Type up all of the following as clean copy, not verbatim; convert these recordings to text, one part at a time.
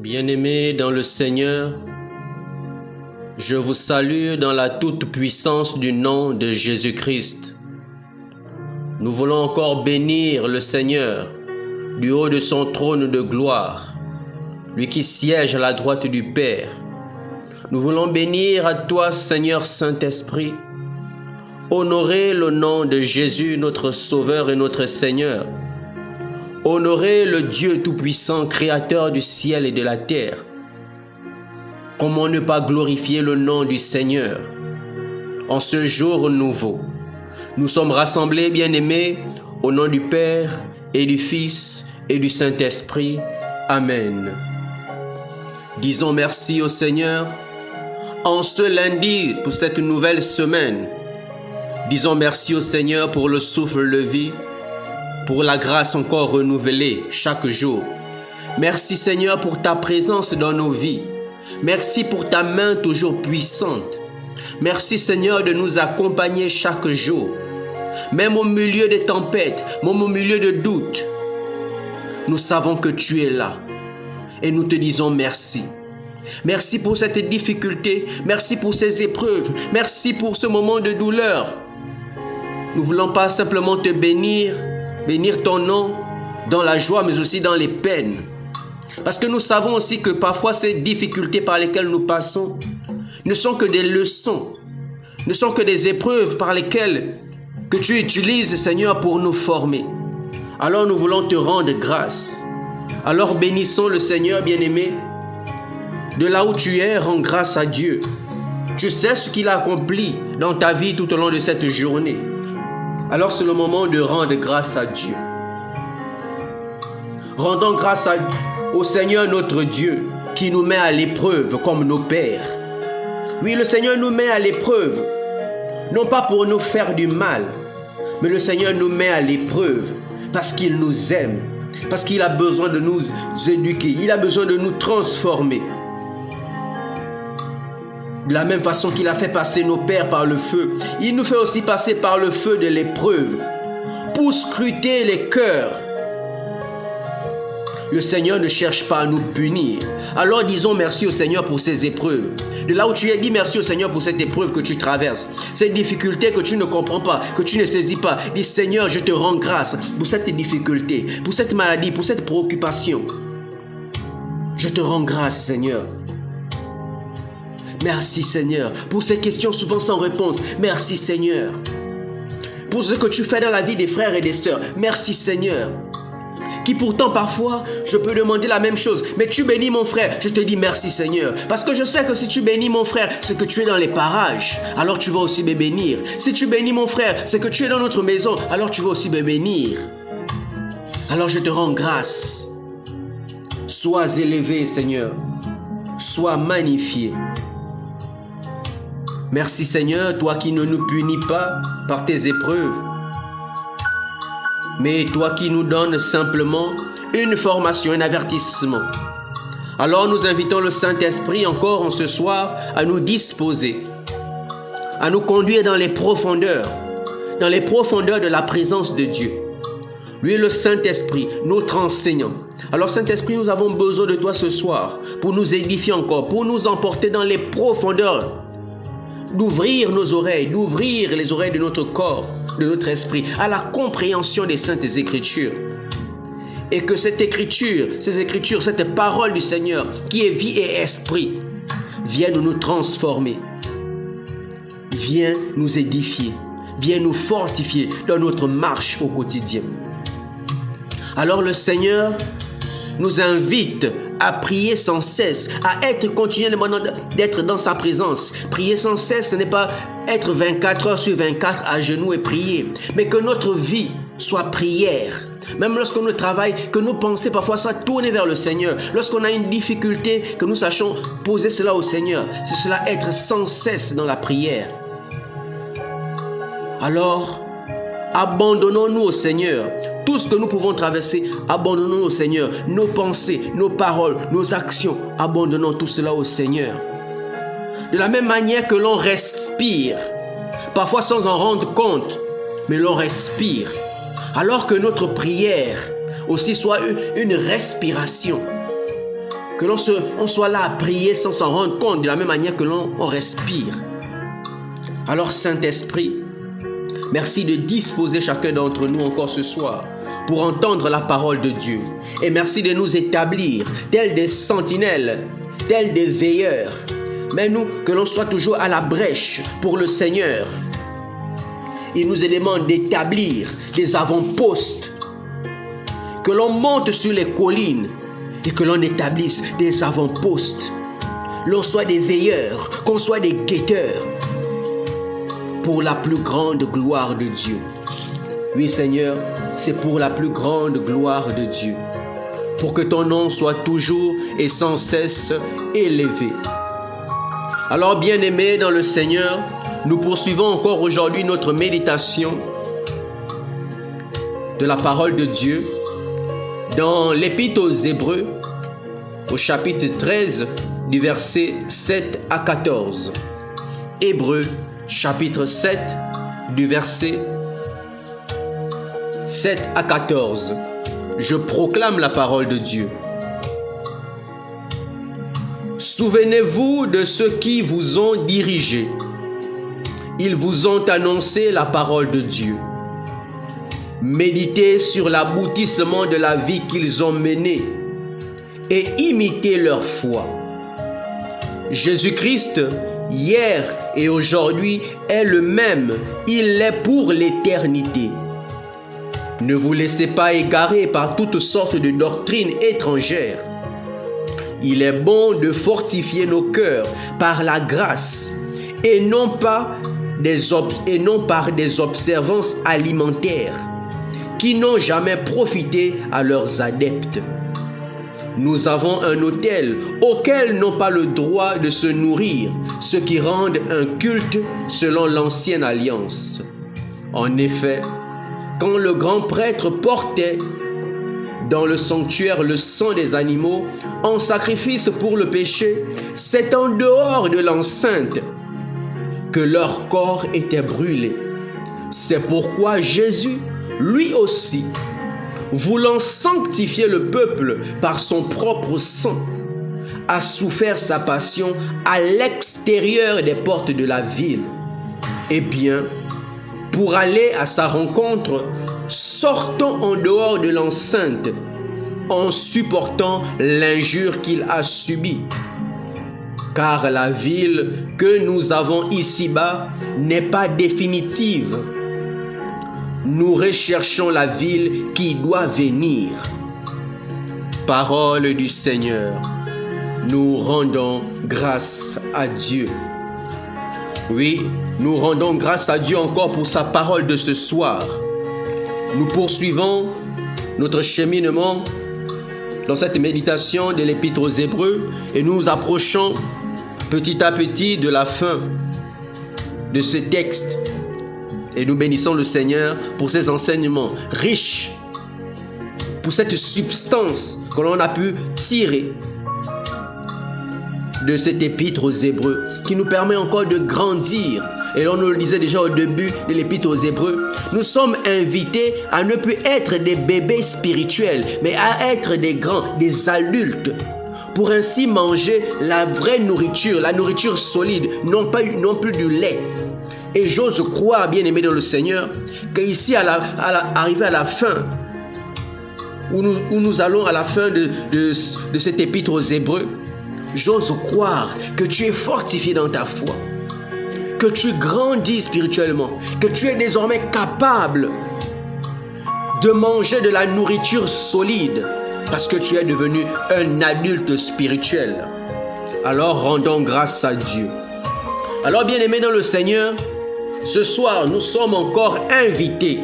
Bien-aimés dans le Seigneur, je vous salue dans la toute-puissance du nom de Jésus-Christ. Nous voulons encore bénir le Seigneur du haut de son trône de gloire, lui qui siège à la droite du Père. Nous voulons bénir à toi, Seigneur Saint-Esprit, honorer le nom de Jésus, notre Sauveur et notre Seigneur. Honorer le Dieu Tout-Puissant, Créateur du ciel et de la terre. Comment ne pas glorifier le nom du Seigneur en ce jour nouveau? Nous sommes rassemblés, bien-aimés, au nom du Père et du Fils et du Saint-Esprit. Amen. Disons merci au Seigneur en ce lundi pour cette nouvelle semaine. Disons merci au Seigneur pour le souffle de vie, pour la grâce encore renouvelée chaque jour. Merci Seigneur pour ta présence dans nos vies. Merci pour ta main toujours puissante. Merci Seigneur de nous accompagner chaque jour. Même au milieu des tempêtes, même au milieu de doutes, nous savons que tu es là. Et nous te disons merci. Merci pour cette difficulté. Merci pour ces épreuves. Merci pour ce moment de douleur. Nous ne voulons pas simplement te bénir ton nom dans la joie, mais aussi dans les peines. Parce que nous savons aussi que parfois ces difficultés par lesquelles nous passons ne sont que des leçons, ne sont que des épreuves par lesquelles que tu utilises, Seigneur, pour nous former. Alors nous voulons te rendre grâce. Alors bénissons le Seigneur bien-aimé. De là où tu es, rends grâce à Dieu. Tu sais ce qu'il a accompli dans ta vie tout au long de cette journée. Alors c'est le moment de rendre grâce à Dieu. Rendons grâce au Seigneur notre Dieu qui nous met à l'épreuve comme nos pères. Oui, le Seigneur nous met à l'épreuve, non pas pour nous faire du mal, mais le Seigneur nous met à l'épreuve parce qu'il nous aime, parce qu'il a besoin de nous éduquer, il a besoin de nous transformer. De la même façon qu'il a fait passer nos pères par le feu, il nous fait aussi passer par le feu de l'épreuve pour scruter les cœurs. Le Seigneur ne cherche pas à nous punir. Alors disons merci au Seigneur pour ces épreuves. De là où tu es, dis merci au Seigneur pour cette épreuve que tu traverses. Cette difficulté que tu ne comprends pas, que tu ne saisis pas. Dis Seigneur, je te rends grâce pour cette difficulté, pour cette maladie, pour cette préoccupation. Je te rends grâce, Seigneur. Merci Seigneur pour ces questions souvent sans réponse. Merci Seigneur pour ce que tu fais dans la vie des frères et des sœurs. Merci Seigneur. Qui pourtant parfois je peux demander la même chose. Mais tu bénis mon frère. Je te dis merci Seigneur. Parce que je sais que si tu bénis mon frère, c'est que tu es dans les parages. Alors tu vas aussi me bénir. Si tu bénis mon frère, c'est que tu es dans notre maison. Alors tu vas aussi me bénir. Alors je te rends grâce. Sois élevé Seigneur. Sois magnifié. Merci Seigneur, toi qui ne nous punis pas par tes épreuves, mais toi qui nous donnes simplement une formation, un avertissement. Alors nous invitons le Saint-Esprit encore en ce soir à nous disposer, à nous conduire dans les profondeurs de la présence de Dieu. Lui est le Saint-Esprit, notre enseignant. Alors Saint-Esprit, nous avons besoin de toi ce soir pour nous édifier encore, pour nous emporter dans les profondeurs, d'ouvrir nos oreilles, d'ouvrir les oreilles de notre corps, de notre esprit, à la compréhension des Saintes Écritures. Et que cette écriture, ces Écritures, cette parole du Seigneur, qui est vie et esprit, vienne nous transformer, vienne nous édifier, vienne nous fortifier dans notre marche au quotidien. Alors le Seigneur nous invite à prier sans cesse, à être continuellement d'être dans sa présence. Prier sans cesse, ce n'est pas être 24 heures sur 24 à genoux et prier, mais que notre vie soit prière. Même lorsque nous travaillons, que nos pensées parfois soient tournées vers le Seigneur. Lorsqu'on a une difficulté, que nous sachions poser cela au Seigneur. C'est cela, être sans cesse dans la prière. Alors, abandonnons-nous au Seigneur. Tout ce que nous pouvons traverser, abandonnons au Seigneur. Nos pensées, nos paroles, nos actions, abandonnons tout cela au Seigneur. De la même manière que l'on respire, parfois sans en rendre compte, mais l'on respire. Alors que notre prière aussi soit une respiration. Que on soit là à prier sans s'en rendre compte, de la même manière que l'on respire. Alors Saint-Esprit, merci de disposer chacun d'entre nous encore ce soir pour entendre la parole de Dieu. Et merci de nous établir tels des sentinelles, tels des veilleurs. Mais nous, que l'on soit toujours à la brèche pour le Seigneur. Il nous demande d'établir des avant-postes. Que l'on monte sur les collines et que l'on établisse des avant-postes. L'on soit des veilleurs, qu'on soit des guetteurs. Pour la plus grande gloire de Dieu. Oui Seigneur, c'est pour la plus grande gloire de Dieu. Pour que ton nom soit toujours et sans cesse élevé. Alors bien-aimés dans le Seigneur, nous poursuivons encore aujourd'hui notre méditation de la parole de Dieu dans l'Épître aux Hébreux, au chapitre 13, du verset 7 à 14. Hébreux, chapitre 7, du verset 7 à 14. Je proclame la parole de Dieu. Souvenez-vous de ceux qui vous ont dirigé. Ils vous ont annoncé la parole de Dieu. Méditez sur l'aboutissement de la vie qu'ils ont menée et imitez leur foi. Jésus-Christ, hier et aujourd'hui, est le même. Il l'est pour l'éternité. Ne vous laissez pas égarer par toutes sortes de doctrines étrangères. Il est bon de fortifier nos cœurs par la grâce et non par des observances alimentaires qui n'ont jamais profité à leurs adeptes. Nous avons un autel auquel n'ont pas le droit de se nourrir ceux qui rendent un culte selon l'ancienne alliance. En effet, quand le grand prêtre portait dans le sanctuaire le sang des animaux en sacrifice pour le péché, c'est en dehors de l'enceinte que leur corps était brûlé. C'est pourquoi Jésus, lui aussi, voulant sanctifier le peuple par son propre sang, a souffert sa passion à l'extérieur des portes de la ville. Eh bien, pour aller à sa rencontre, sortons en dehors de l'enceinte en supportant l'injure qu'il a subie. Car la ville que nous avons ici-bas n'est pas définitive. Nous recherchons la ville qui doit venir. Parole du Seigneur. Nous rendons grâce à Dieu. Oui, nous rendons grâce à Dieu encore pour sa parole de ce soir. Nous poursuivons notre cheminement dans cette méditation de l'Épître aux Hébreux et nous nous approchons petit à petit de la fin de ce texte. Et nous bénissons le Seigneur pour ses enseignements riches, pour cette substance que l'on a pu tirer de cet épître aux Hébreux, qui nous permet encore de grandir. Et l'on nous le disait déjà au début de l'épître aux Hébreux, nous sommes invités à ne plus être des bébés spirituels, mais à être des grands, des adultes, pour ainsi manger la vraie nourriture, la nourriture solide, non plus du lait. Et j'ose croire, bien-aimé dans le Seigneur, qu'ici, arrivé à la fin, où nous allons à la fin de cet épître aux Hébreux, j'ose croire que tu es fortifié dans ta foi, que tu grandis spirituellement, que tu es désormais capable de manger de la nourriture solide parce que tu es devenu un adulte spirituel. Alors rendons grâce à Dieu. Alors bien-aimés dans le Seigneur, ce soir nous sommes encore invités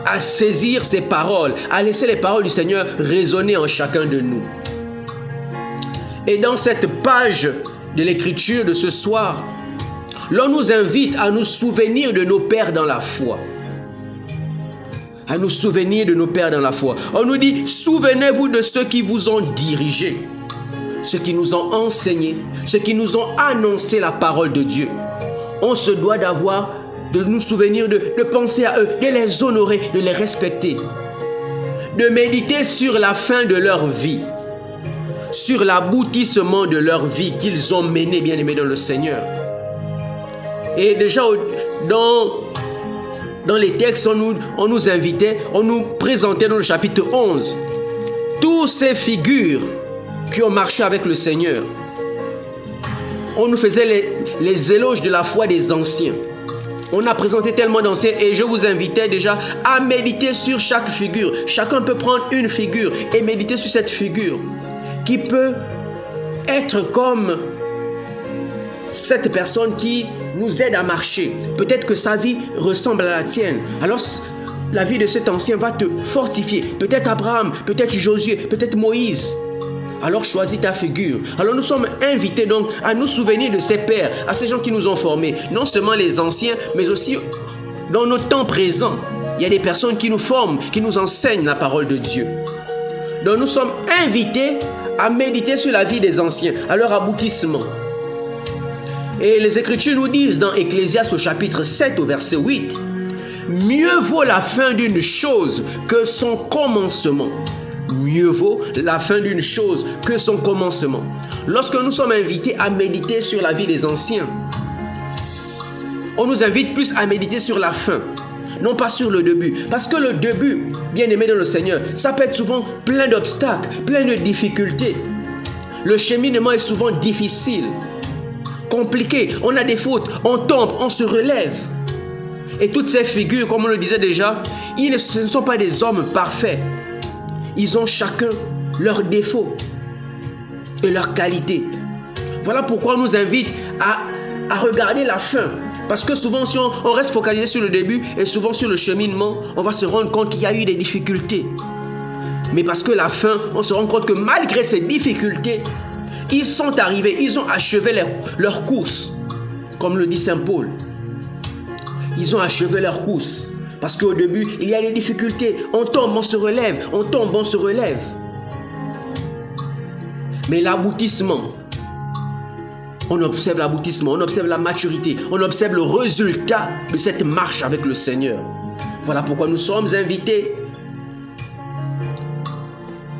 à saisir ces paroles, à laisser les paroles du Seigneur résonner en chacun de nous. Et dans cette page de l'écriture de ce soir, l'on nous invite à nous souvenir de nos pères dans la foi. À nous souvenir de nos pères dans la foi. On nous dit, souvenez-vous de ceux qui vous ont dirigés, ceux qui nous ont enseignés, ceux qui nous ont annoncé la parole de Dieu. On se doit de nous souvenir, de penser à eux, de les honorer, de les respecter, de méditer sur la fin de leur vie, sur l'aboutissement de leur vie qu'ils ont mené, bien-aimés dans le Seigneur. Et déjà, dans les textes, on nous invitait, on nous présentait dans le chapitre 11 tous ces figures qui ont marché avec le Seigneur. On nous faisait les éloges de la foi des anciens. On a présenté tellement d'anciens et je vous invitais déjà à méditer sur chaque figure. Chacun peut prendre une figure et méditer sur cette figure qui peut être comme cette personne qui nous aide à marcher. Peut-être que sa vie ressemble à la tienne. Alors la vie de cet ancien va te fortifier. Peut-être Abraham, peut-être Josué, peut-être Moïse. Alors choisis ta figure. Alors nous sommes invités donc à nous souvenir de ces pères, à ces gens qui nous ont formés, non seulement les anciens, mais aussi dans notre temps présent. Il y a des personnes qui nous forment, qui nous enseignent la parole de Dieu. Donc nous sommes invités à méditer sur la vie des anciens, à leur aboutissement. Et les Écritures nous disent dans Ecclésiaste au chapitre 7 au verset 8, « Mieux vaut la fin d'une chose que son commencement. » Mieux vaut la fin d'une chose que son commencement. Lorsque nous sommes invités à méditer sur la vie des anciens, on nous invite plus à méditer sur la fin, non pas sur le début. Parce que le début, bien-aimé dans le Seigneur, ça peut être souvent plein d'obstacles, plein de difficultés. Le cheminement est souvent difficile, compliqué. On a des fautes, on tombe, on se relève. Et toutes ces figures, comme on le disait déjà, ce ne sont pas des hommes parfaits. Ils ont chacun leurs défauts et leurs qualités. Voilà pourquoi on nous invite à regarder la fin. Parce que souvent, si on reste focalisé sur le début et souvent sur le cheminement, on va se rendre compte qu'il y a eu des difficultés. Mais parce que la fin, on se rend compte que malgré ces difficultés, ils sont arrivés, ils ont achevé leur course. Comme le dit Saint Paul. Ils ont achevé leur course. Parce qu'au début, il y a des difficultés. On tombe, on se relève. On tombe, on se relève. Mais l'aboutissement, on observe l'aboutissement, on observe la maturité, on observe le résultat de cette marche avec le Seigneur. Voilà pourquoi nous sommes invités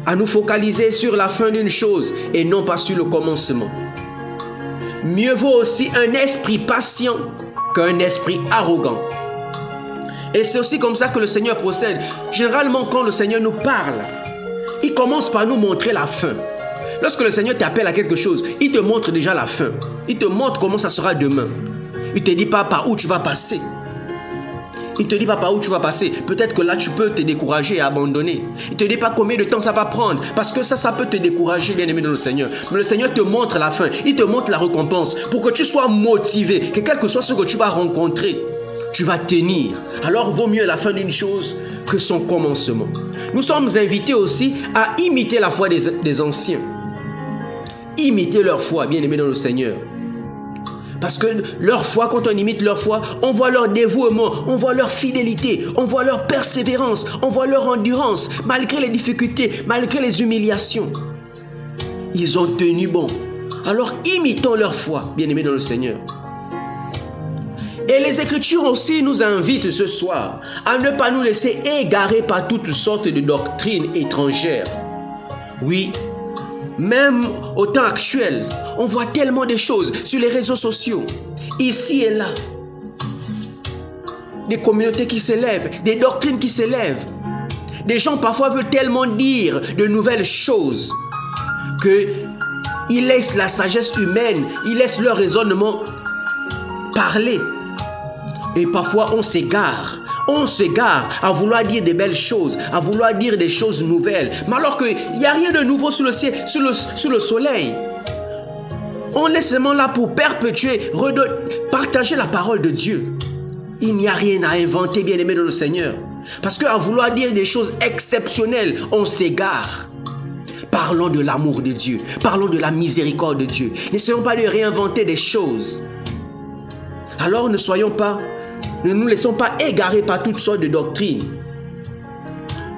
à nous focaliser sur la fin d'une chose et non pas sur le commencement. Mieux vaut aussi un esprit patient qu'un esprit arrogant. Et c'est aussi comme ça que le Seigneur procède. Généralement, quand le Seigneur nous parle, il commence par nous montrer la fin. Lorsque le Seigneur t'appelle à quelque chose, il te montre déjà la fin. Il te montre comment ça sera demain. Il ne te dit pas par où tu vas passer. Il ne te dit pas par où tu vas passer. Peut-être que là, tu peux te décourager et abandonner. Il ne te dit pas combien de temps ça va prendre. Parce que ça peut te décourager, bien-aimé dans le Seigneur. Mais le Seigneur te montre la fin. Il te montre la récompense. Pour que tu sois motivé. Que quel que soit ce que tu vas rencontrer, tu vas tenir. Alors, vaut mieux la fin d'une chose que son commencement. Nous sommes invités aussi à imiter la foi des anciens. Imiter leur foi, bien-aimés dans le Seigneur. Parce que leur foi, quand on imite leur foi, on voit leur dévouement, on voit leur fidélité, on voit leur persévérance, on voit leur endurance, malgré les difficultés, malgré les humiliations. Ils ont tenu bon. Alors imitons leur foi, bien-aimés dans le Seigneur. Et les Écritures aussi nous invitent ce soir à ne pas nous laisser égarer par toutes sortes de doctrines étrangères. Oui, même au temps actuel, on voit tellement de choses sur les réseaux sociaux, ici et là. Des communautés qui s'élèvent, des doctrines qui s'élèvent. Des gens parfois veulent tellement dire de nouvelles choses qu'ils laissent la sagesse humaine, ils laissent leur raisonnement parler. Et parfois on s'égare. On s'égare à vouloir dire des belles choses, à vouloir dire des choses nouvelles. Mais alors qu'il n'y a rien de nouveau sous le ciel, sous le soleil. On est seulement là pour perpétuer, partager la parole de Dieu. Il n'y a rien à inventer, bien-aimé dans le Seigneur. Parce qu'à vouloir dire des choses exceptionnelles, on s'égare. Parlons de l'amour de Dieu. Parlons de la miséricorde de Dieu. N'essayons pas de réinventer des choses. Alors ne nous laissons pas égarer par toutes sortes de doctrines.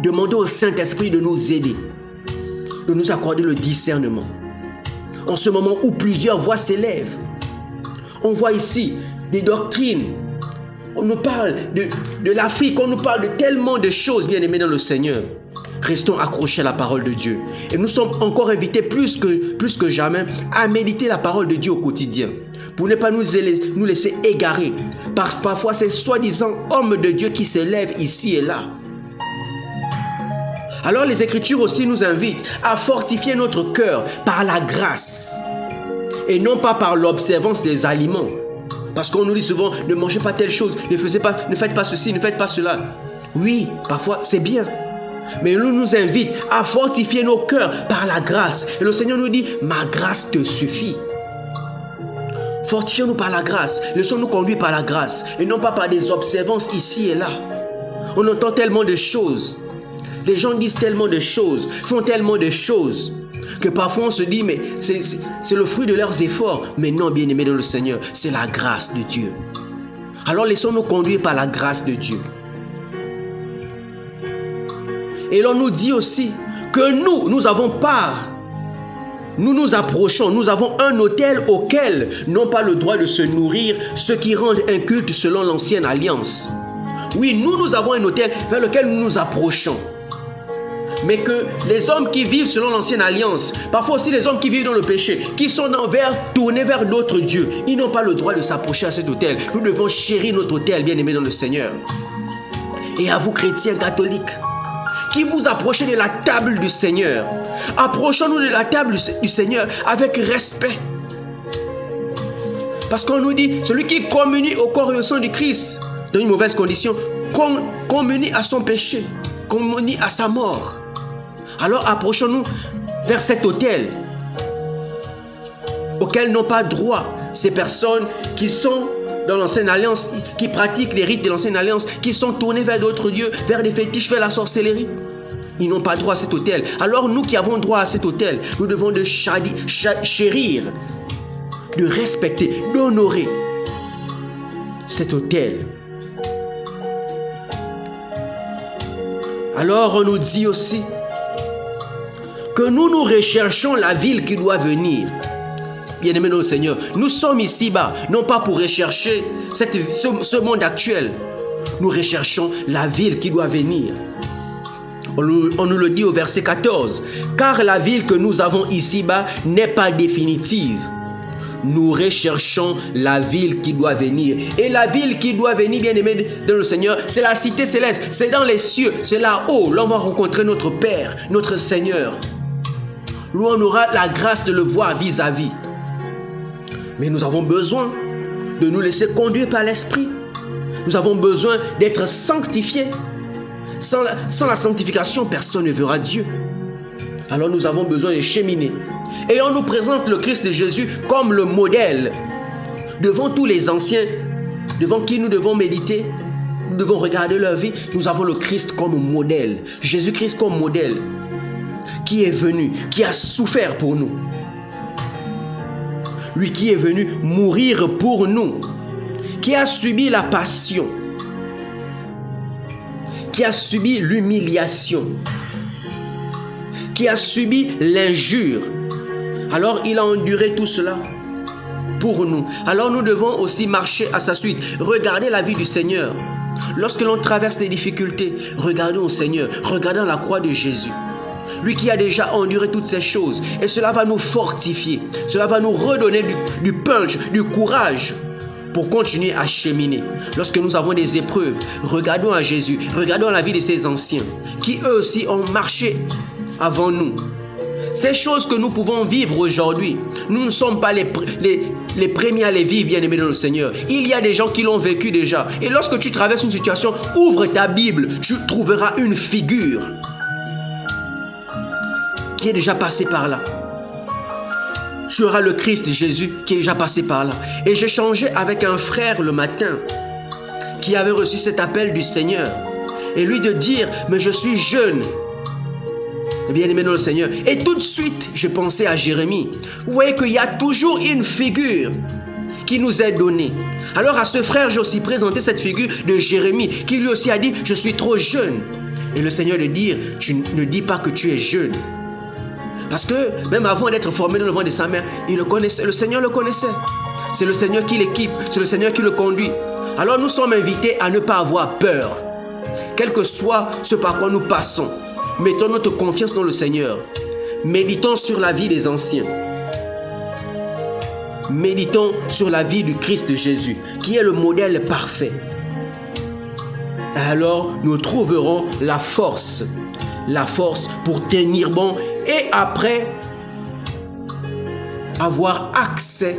Demandons au Saint-Esprit de nous aider, de nous accorder le discernement. En ce moment où plusieurs voix s'élèvent, on voit ici des doctrines. On nous parle de l'Afrique, on nous parle de tellement de choses, bien-aimés dans le Seigneur. Restons accrochés à la parole de Dieu. Et nous sommes encore invités plus que jamais à méditer la parole de Dieu au quotidien. Pour ne pas nous laisser égarer par parfois ces soi-disant hommes de Dieu qui s'élèvent ici et là. Alors les Écritures aussi nous invitent à fortifier notre cœur par la grâce et non pas par l'observance des aliments. Parce qu'on nous dit souvent, ne mangez pas telle chose, ne faites pas ceci, ne faites pas cela. Oui, parfois c'est bien. Mais il nous invite à fortifier nos cœurs par la grâce. Et le Seigneur nous dit, ma grâce te suffit. Fortifions-nous par la grâce. Laissons-nous conduire par la grâce et non pas par des observances ici et là. On entend tellement de choses. Les gens disent tellement de choses, font tellement de choses que parfois on se dit, mais c'est le fruit de leurs efforts. Mais non, bien-aimés dans le Seigneur, c'est la grâce de Dieu. Alors laissons-nous conduire par la grâce de Dieu. Et l'on nous dit aussi que nous avons part. Nous nous approchons, nous avons un autel auquel n'ont pas le droit de se nourrir ceux qui rendent un culte selon l'ancienne alliance. Oui, nous avons un autel vers lequel nous nous approchons. Mais que les hommes qui vivent selon l'ancienne alliance, parfois aussi les hommes qui vivent dans le péché, qui sont tournés vers d'autres dieux, ils n'ont pas le droit de s'approcher à cet autel. Nous devons chérir notre autel, bien-aimés dans le Seigneur. Et à vous, chrétiens catholiques, qui vous approchez de la table du Seigneur, approchons-nous de la table du Seigneur avec respect. Parce qu'on nous dit, celui qui communie au corps et au sang du Christ, dans une mauvaise condition, communie à son péché, communie à sa mort. Alors approchons-nous vers cet autel auquel n'ont pas droit ces personnes qui sont dans l'ancienne alliance, qui pratiquent les rites de l'ancienne alliance, qui sont tournés vers d'autres dieux, vers des fétiches, vers la sorcellerie. Ils n'ont pas droit à cet autel. Alors nous qui avons droit à cet autel, nous devons de chérir, de respecter, d'honorer cet autel. Alors on nous dit aussi que nous recherchons la ville qui doit venir. Bien-aimés dans le Seigneur, nous sommes ici-bas, non pas pour rechercher ce monde actuel. Nous recherchons la ville qui doit venir. On nous le dit au verset 14. Car la ville que nous avons ici-bas n'est pas définitive. Nous recherchons la ville qui doit venir. Et la ville qui doit venir, bien-aimés dans le Seigneur, c'est la cité céleste. C'est dans les cieux, c'est là-haut. Là, on va rencontrer notre Père, notre Seigneur. Là, on aura la grâce de le voir vis-à-vis. Mais nous avons besoin de nous laisser conduire par l'Esprit. Nous avons besoin d'être sanctifiés. Sans la sanctification, personne ne verra Dieu. Alors nous avons besoin de cheminer. Et on nous présente le Christ de Jésus comme le modèle. Devant tous les anciens, devant qui nous devons méditer, nous devons regarder leur vie, nous avons le Christ comme modèle. Jésus-Christ comme modèle. Qui est venu, qui a souffert pour nous. Lui qui est venu mourir pour nous, qui a subi la passion, qui a subi l'humiliation, qui a subi l'injure. Alors il a enduré tout cela pour nous. Alors nous devons aussi marcher à sa suite, regarder la vie du Seigneur. Lorsque l'on traverse les difficultés, regardons au Seigneur, regardons la croix de Jésus. Lui qui a déjà enduré toutes ces choses. Et cela va nous fortifier. Cela va nous redonner du punch, du courage pour continuer à cheminer. Lorsque nous avons des épreuves, regardons à Jésus. Regardons la vie de ces anciens qui eux aussi ont marché avant nous. Ces choses que nous pouvons vivre aujourd'hui, nous ne sommes pas les premiers à les vivre, bien-aimés dans le Seigneur. Il y a des gens qui l'ont vécu déjà. Et lorsque tu traverses une situation, ouvre ta Bible, tu trouveras une figure qui est déjà passé par là. Tu auras le Christ Jésus qui est déjà passé par là. Et j'ai changé avec un frère le matin qui avait reçu cet appel du Seigneur. Et lui de dire, mais je suis jeune. Bien-aimé dans le Seigneur. Et tout de suite, je pensais à Jérémie. Vous voyez qu'il y a toujours une figure qui nous est donnée. Alors à ce frère, j'ai aussi présenté cette figure de Jérémie qui lui aussi a dit, je suis trop jeune. Et le Seigneur lui dit, tu ne dis pas que tu es jeune. Parce que même avant d'être formé dans le ventre de sa mère, il le connaissait, le Seigneur le connaissait. C'est le Seigneur qui l'équipe, c'est le Seigneur qui le conduit. Alors nous sommes invités à ne pas avoir peur. Quel que soit ce par quoi nous passons, Mettons notre confiance dans le Seigneur. Méditons sur la vie des anciens. Méditons sur la vie du Christ Jésus, qui est le modèle parfait. Alors, nous trouverons la force pour tenir bon et après avoir accès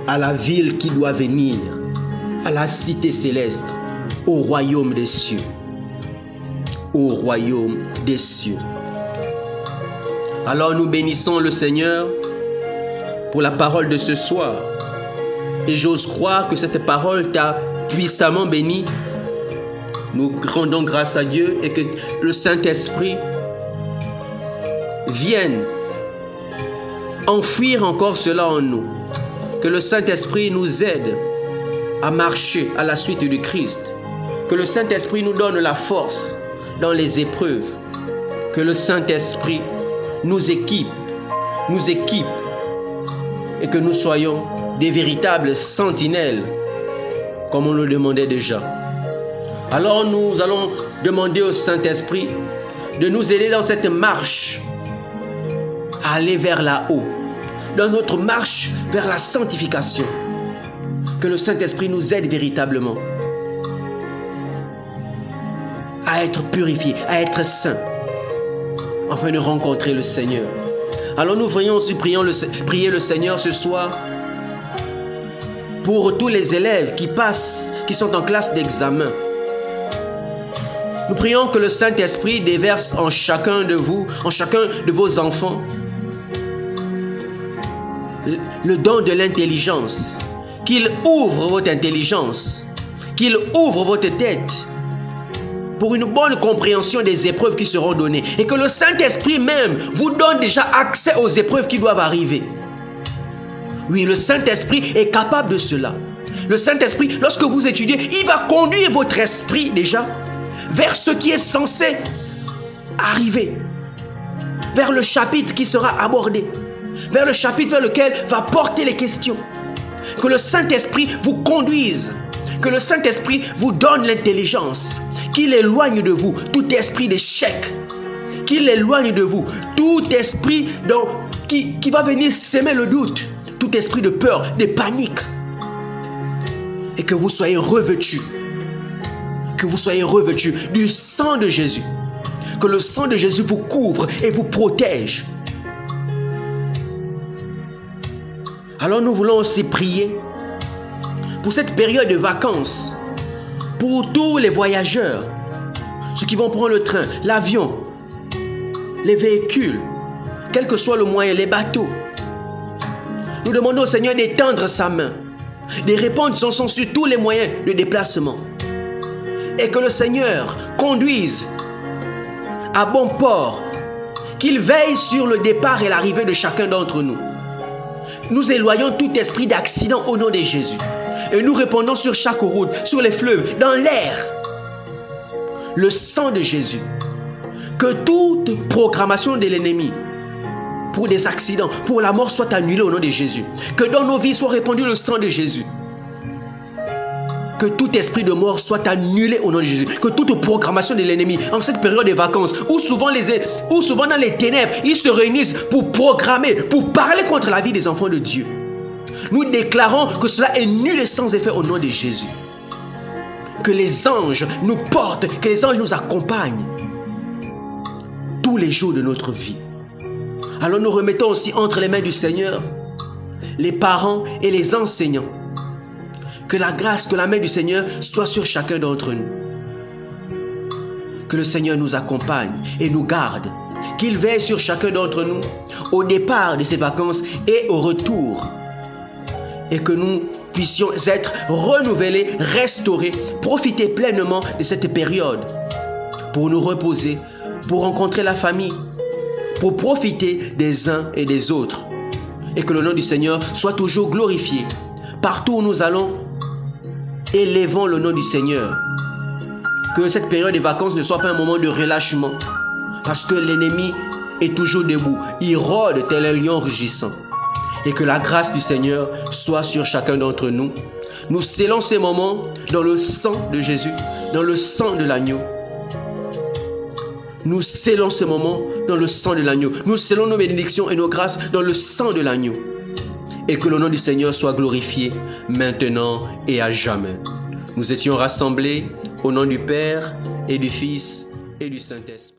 à la ville qui doit venir, à la cité céleste, au royaume des cieux. Au royaume des cieux. Alors nous bénissons le Seigneur pour la parole de ce soir. Et j'ose croire que cette parole t'a puissamment béni. Nous rendons grâce à Dieu et que le Saint-Esprit vienne enfouir encore cela en nous. Que le Saint-Esprit nous aide à marcher à la suite du Christ. Que le Saint-Esprit nous donne la force dans les épreuves. Que le Saint-Esprit nous équipe et que nous soyons des véritables sentinelles comme on le demandait déjà. Alors nous allons demander au Saint-Esprit de nous aider dans cette marche à aller vers là-haut, dans notre marche vers la sanctification. Que le Saint-Esprit nous aide véritablement à être purifiés, à être saints, afin de rencontrer le Seigneur. Alors nous voyons aussi prier le Seigneur ce soir pour tous les élèves qui sont en classe d'examen. Nous prions que le Saint-Esprit déverse en chacun de vous, en chacun de vos enfants, le don de l'intelligence. Qu'il ouvre votre intelligence, qu'il ouvre votre tête pour une bonne compréhension des épreuves qui seront données. Et que le Saint-Esprit même vous donne déjà accès aux épreuves qui doivent arriver. Oui, le Saint-Esprit est capable de cela. Le Saint-Esprit, lorsque vous étudiez, il va conduire votre esprit déjà vers ce qui est censé arriver. Vers le chapitre qui sera abordé. Vers le chapitre vers lequel va porter les questions. Que le Saint-Esprit vous conduise. Que le Saint-Esprit vous donne l'intelligence. Qu'il éloigne de vous tout esprit d'échec. Qu'il éloigne de vous tout esprit qui va venir s'aimer le doute. Tout esprit de peur, de panique. Et que vous soyez revêtus. Que vous soyez revêtus du sang de Jésus. Que le sang de Jésus vous couvre et vous protège. Alors nous voulons aussi prier pour cette période de vacances, pour tous les voyageurs, ceux qui vont prendre le train, l'avion, les véhicules, quel que soit le moyen, les bateaux. Nous demandons au Seigneur d'étendre sa main, de répandre son sang sur tous les moyens de déplacement. Et que le Seigneur conduise à bon port, qu'il veille sur le départ et l'arrivée de chacun d'entre nous. Nous éloignons tout esprit d'accident au nom de Jésus. Et nous répandons sur chaque route, sur les fleuves, dans l'air, le sang de Jésus. Que toute programmation de l'ennemi pour des accidents, pour la mort soit annulée au nom de Jésus. Que dans nos vies soit répandu le sang de Jésus. Que tout esprit de mort soit annulé au nom de Jésus. Que toute programmation de l'ennemi en cette période de vacances, où souvent dans les ténèbres, ils se réunissent pour programmer, pour parler contre la vie des enfants de Dieu. Nous déclarons que cela est nul et sans effet au nom de Jésus. Que les anges nous portent, que les anges nous accompagnent tous les jours de notre vie. Alors nous remettons aussi entre les mains du Seigneur les parents et les enseignants. Que la grâce, que la main du Seigneur soit sur chacun d'entre nous. Que le Seigneur nous accompagne et nous garde. Qu'il veille sur chacun d'entre nous au départ de ces vacances et au retour. Et que nous puissions être renouvelés, restaurés, profiter pleinement de cette période pour nous reposer, pour rencontrer la famille, pour profiter des uns et des autres. Et que le nom du Seigneur soit toujours glorifié. Partout où nous allons, élevons le nom du Seigneur. Que cette période de vacances ne soit pas un moment de relâchement. Parce que l'ennemi est toujours debout. Il rôde tel un lion rugissant. Et que la grâce du Seigneur soit sur chacun d'entre nous. Nous scellons ces moments dans le sang de Jésus, dans le sang de l'agneau. Nous scellons ce moment dans le sang de l'agneau. Nous scellons nos bénédictions et nos grâces dans le sang de l'agneau. Et que le nom du Seigneur soit glorifié maintenant et à jamais. Nous étions rassemblés au nom du Père et du Fils et du Saint-Esprit.